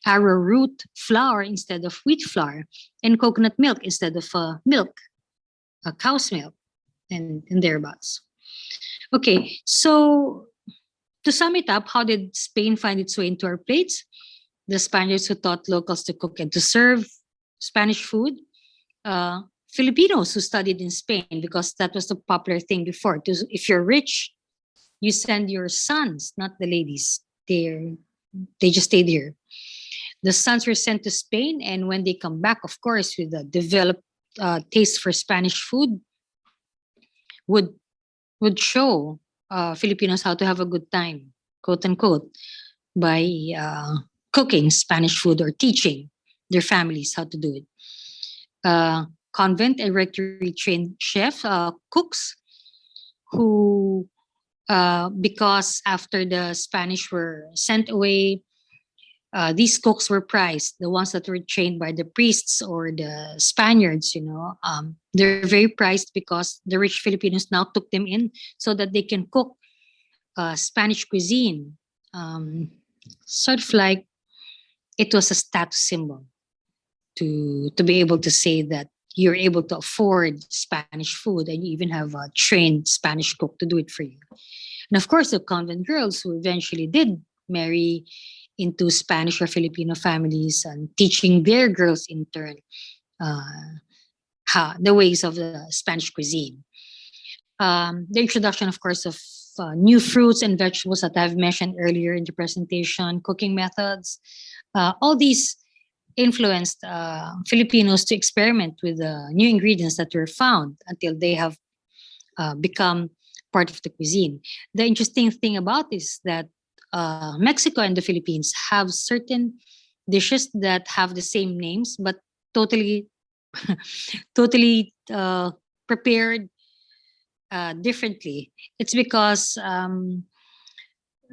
Speaker 6: arrowroot flour instead of wheat flour, and coconut milk instead of milk, cow's milk, and thereabouts. Okay, so to sum it up, how did Spain find its way into our plates? The Spaniards who taught locals to cook and to serve Spanish food. Uh, Filipinos who studied in Spain because that was the popular thing before. If you're rich, you send your sons, not the ladies. They just stayed here. The sons were sent to Spain, and when they come back, of course, with a developed taste for Spanish food, would show Filipinos how to have a good time, quote unquote, by cooking Spanish food or teaching their families how to do it. Convent and rectory trained chef cooks who, because after the Spanish were sent away, these cooks were prized. The ones that were trained by the priests or the Spaniards, they're very prized because the rich Filipinos now took them in so that they can cook Spanish cuisine. Sort of like it was a status symbol to be able to say that you're able to afford Spanish food and you even have a trained Spanish cook to do it for you. And of course, the convent girls who eventually did marry into Spanish or Filipino families and teaching their girls in turn the ways of the Spanish cuisine. The introduction, of course, of new fruits and vegetables that I've mentioned earlier in the presentation, cooking methods, all these influenced Filipinos to experiment with new ingredients that were found until they have become part of the cuisine. The interesting thing about this is that Mexico and the Philippines have certain dishes that have the same names but totally totally prepared differently. It's because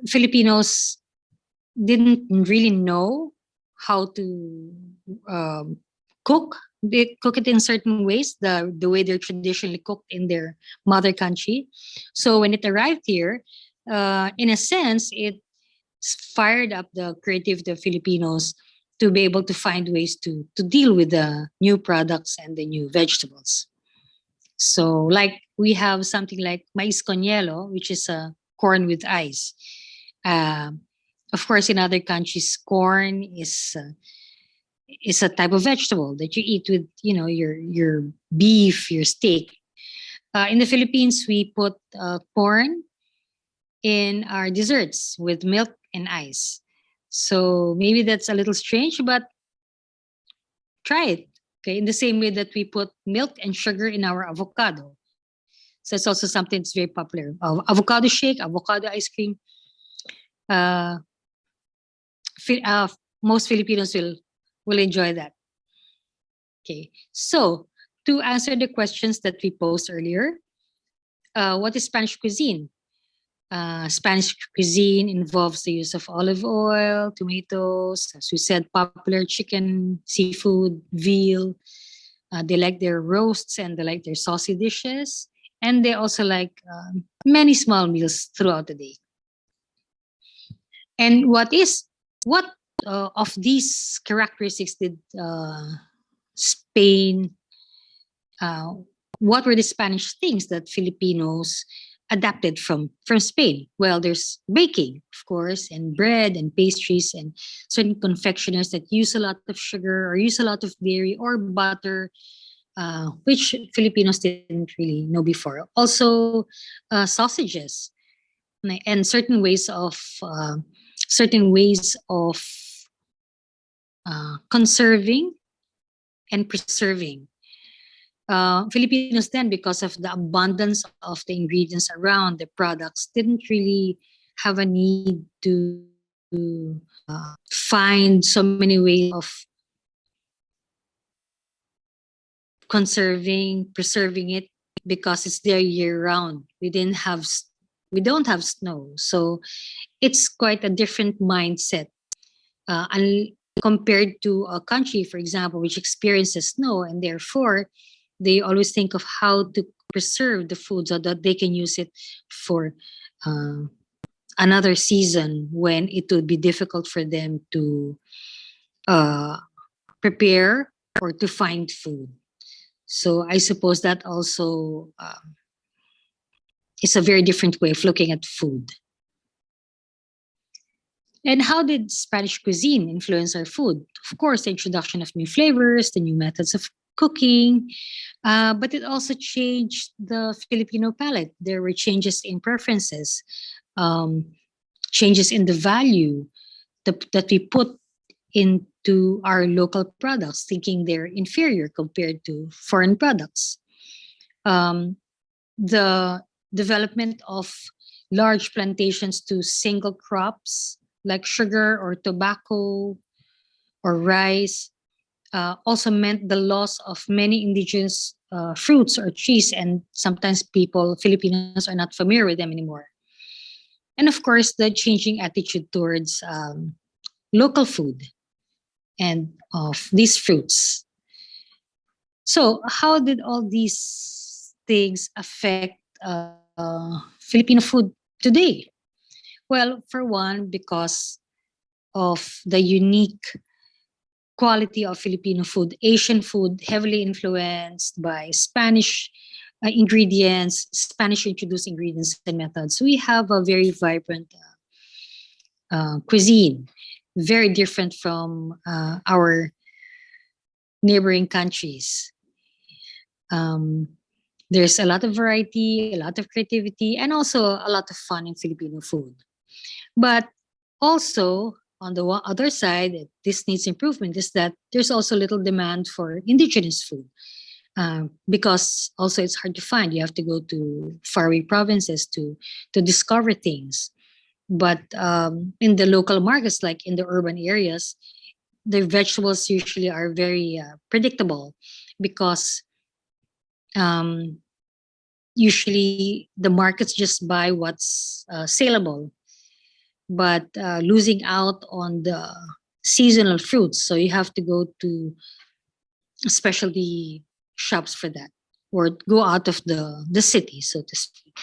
Speaker 6: Filipinos didn't really know how to um, cook. They cook it in certain ways, the way they're traditionally cooked in their mother country. So when it arrived here, in a sense, it fired up the creativity of Filipinos to be able to find ways to deal with the new products and the new vegetables. So, like we have something like mais con hielo, which is a corn with ice. Um, of course, in other countries, corn is a type of vegetable that you eat with, your beef, your steak. In the Philippines, we put corn in our desserts with milk and ice. So maybe that's a little strange, but try it. Okay, in the same way that we put milk and sugar in our avocado. So it's also something that's very popular. Avocado shake, avocado ice cream. Uh, most Filipinos will enjoy that. Okay, so to answer the questions that we posed earlier, what is Spanish cuisine? Spanish cuisine involves the use of olive oil, tomatoes, as we said, popular chicken, seafood, veal. They like their roasts and they like their saucy dishes. And they also like many small meals throughout the day. And what of these characteristics did Spain? Uh, what were the Spanish things that Filipinos adapted from Spain? Well, there's baking, of course, and bread and pastries and certain confectioners that use a lot of sugar or use a lot of dairy or butter, which Filipinos didn't really know before. Also, sausages and certain ways of conserving and preserving. Filipinos then, because of the abundance of the ingredients around the products, didn't really have a need to find so many ways of conserving, preserving it because it's there year round. We don't have snow, so it's quite a different mindset. Compared to a country, for example, which experiences snow, and therefore they always think of how to preserve the food so that they can use it for uh, another season when it would be difficult for them to uh, prepare or to find food. So I suppose that also is a very different way of looking at food. And how did Spanish cuisine influence our food? Of course, the introduction of new flavors, the new methods of cooking, but it also changed the Filipino palate. There were changes in preferences, um, changes in the value that we put into our local products, thinking they're inferior compared to foreign products. Um, the development of large plantations to single crops like sugar or tobacco or rice also meant the loss of many indigenous fruits or trees, and sometimes Filipinos, are not familiar with them anymore. And of course, the changing attitude towards local food and of these fruits. So, how did all these things affect Filipino food today? Well, for one, because of the unique quality of Filipino food, Asian food heavily influenced by Spanish ingredients, Spanish introduced ingredients and methods. We have a very vibrant cuisine, very different from our neighboring countries. Um, there's a lot of variety, a lot of creativity, and also a lot of fun in Filipino food. But also, on the other side, this needs improvement is that there's also little demand for indigenous food because also it's hard to find. You have to go to faraway provinces to discover things. But in the local markets, like in the urban areas, the vegetables usually are very predictable because um, usually the markets just buy what's saleable, but losing out on the seasonal fruits. So you have to go to specialty shops for that or go out of the city, so to speak.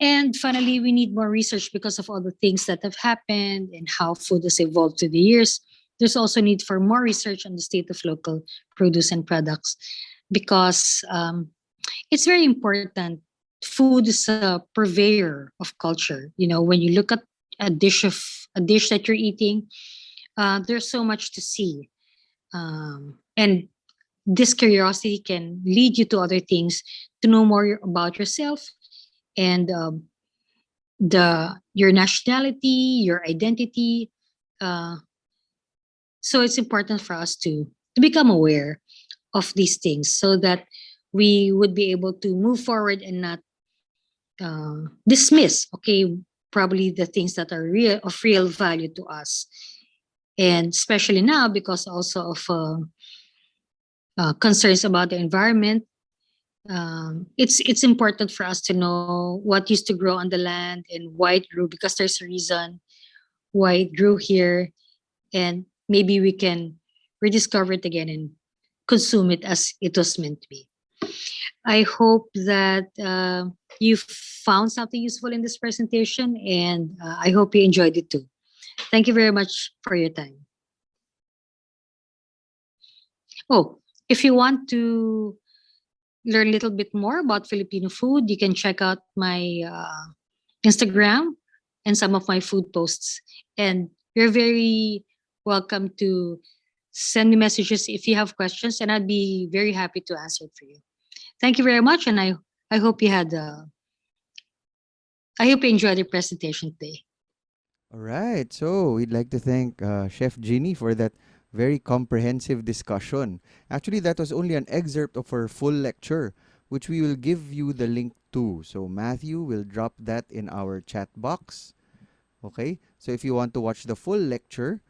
Speaker 6: And finally, we need more research because of all the things that have happened and how food has evolved through the years. There's also need for more research on the state of local produce and products because it's very important. Food is a purveyor of culture. You know, when you look at a dish that you're eating, there's so much to see, and this curiosity can lead you to other things to know more about yourself and the your nationality, your identity. Uh, so it's important for us to become aware of these things so that we would be able to move forward and not dismiss, okay, probably the things that are real value to us, and especially now because also of concerns about the environment. It's important for us to know what used to grow on the land and why it grew because there's a reason why it grew here, and maybe we can rediscover it again and consume it as it was meant to be. I hope that you found something useful in this presentation, and I hope you enjoyed it too. Thank you very much for your time. Oh, if you want to learn a little bit more about Filipino food, you can check out my Instagram and some of my food posts. And you're very welcome to send me messages if you have questions, and I'd be very happy to answer it for you. Thank you very much, and I hope you had I hope you enjoyed the presentation today.
Speaker 1: All right. So we'd like to thank Chef Ginny for that very comprehensive discussion. Actually, that was only an excerpt of her full lecture, which we will give you the link to. So Matthew will drop that in our chat box. Okay. So if you want to watch the full lecture,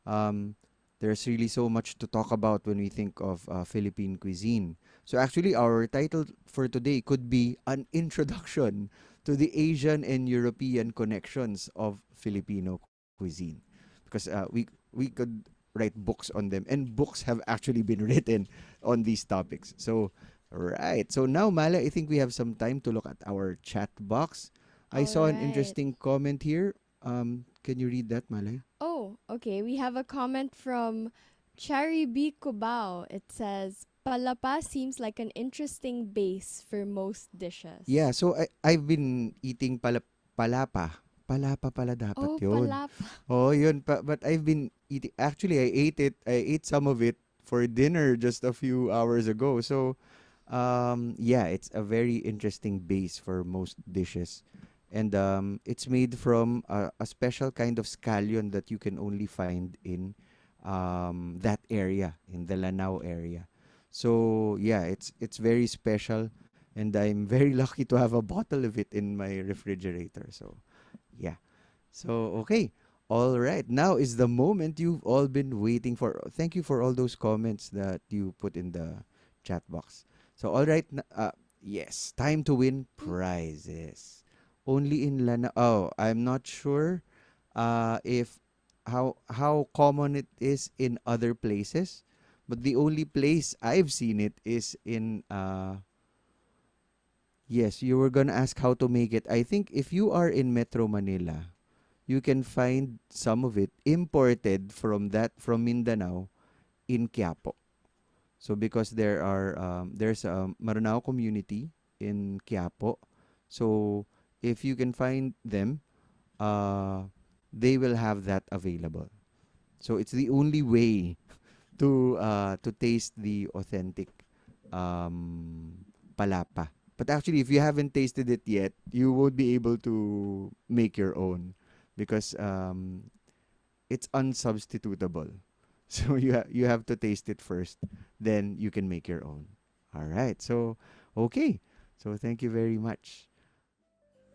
Speaker 1: um, there's really so much to talk about when we think of Philippine cuisine. So actually, our title for today could be an introduction to the Asian and European connections of Filipino cuisine, because we could write books on them, and books have actually been written on these topics. So, right. So now, Mala, I think we have some time to look at our chat box. I
Speaker 4: All
Speaker 1: saw an
Speaker 4: right.
Speaker 1: interesting comment here. Can you read that, Malay?
Speaker 4: Oh, okay. We have a comment from Cherry B. Cubao. It says, Palapa seems like an interesting base for most
Speaker 1: Yeah,
Speaker 4: dishes.
Speaker 1: so I've been eating palapa. Palapa pala dapat
Speaker 4: Oh,
Speaker 1: yun.
Speaker 4: palapa.
Speaker 1: Oh, yun. But I've been eating. Actually, I ate it. I ate some of it for dinner just a few hours ago. So, yeah, it's a very interesting base for most dishes. And it's made from a special kind of scallion that you can only find in that area, in the Lanao area. So, yeah, it's very special, and I'm very lucky to have a bottle of it in my refrigerator. So, yeah. So, okay. All right. Now is the moment you've all been waiting for. Thank you for all those comments that you put in the chat box. So, all right. Yes, time to win prizes. Only in Lana. Oh, I'm not sure if how common it is in other places, but the only place I've seen it is in yes, you were gonna ask how to make it. I think if you are in Metro Manila, you can find some of it imported from Mindanao in Quiapo. So because there's a Maranao community in Quiapo, so if you can find them, uh, they will have that available. So it's the only way to taste the authentic palapa. But actually, if you haven't tasted it yet, you won't be able to make your own because it's unsubstitutable. So you have to taste it first, then you can make your own. All right. So okay. So thank you very much.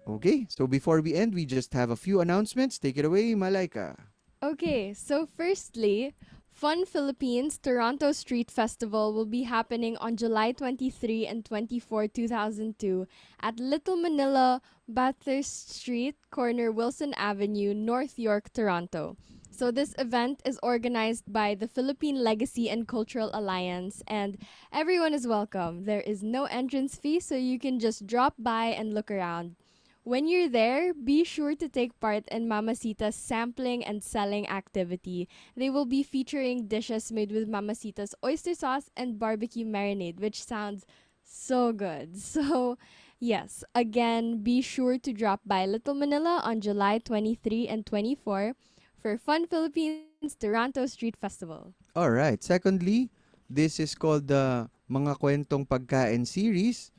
Speaker 1: Okay. So before we end, we just have a few announcements. Take it away, Malaika.
Speaker 4: Okay, so firstly, Fun Philippines Toronto Street Festival will be happening on July 23 and 24, 2002 at Little Manila, Bathurst Street, corner Wilson Avenue, North York, Toronto. So this event is organized by the Philippine Legacy and Cultural Alliance, and everyone is welcome. There is no entrance fee, so you can just drop by and look around. When you're there, be sure to take part in Mamacita's sampling and selling activity. They will be featuring dishes made with Mamacita's oyster sauce and barbecue marinade, which sounds so good. So, yes, again, be sure to drop by Little Manila on July 23 and 24 for Fun Philippines Toronto Street Festival.
Speaker 1: All right. Secondly, this is called the Mga Kwentong Pagkain series,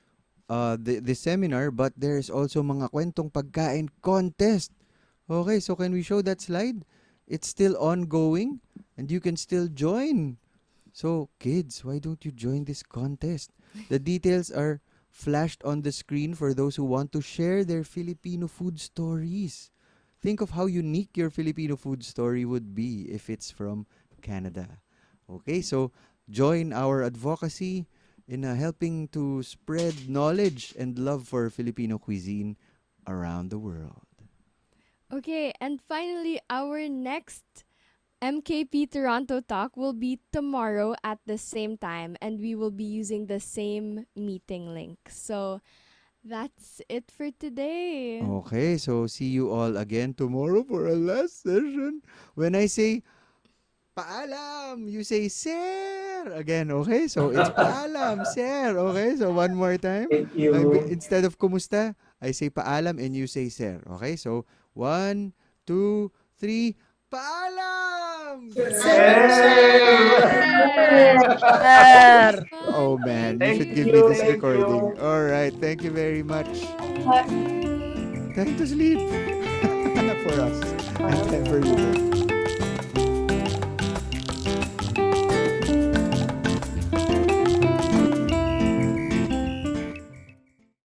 Speaker 1: the seminar, but there's also Mga Kwentong Pagkain contest. Okay, so can we show that slide? It's still ongoing and you can still join. So, kids, why don't you join this contest? The details are flashed on the screen for those who want to share their Filipino food stories. Think of how unique your Filipino food story would be if it's from Canada. Okay, so join our advocacy in helping to spread knowledge and love for Filipino cuisine around the world.
Speaker 4: Okay, and finally, our next MKP Toronto Talk will be tomorrow at the same time, and we will be using the same meeting link. So that's it for today.
Speaker 1: Okay, so see you all again tomorrow for our last session. When I say paalam, you say sir again, okay? So it's paalam, sir, okay? So one more time.
Speaker 7: Thank you.
Speaker 1: Instead of kumusta, I say paalam and you say sir, okay? So 1, 2, 3, paalam! Oh man, you should
Speaker 7: Thank
Speaker 1: give me
Speaker 7: you.
Speaker 1: this
Speaker 7: Thank
Speaker 1: recording.
Speaker 7: you.
Speaker 1: All right, thank you very much. Time to sleep for us and time for you.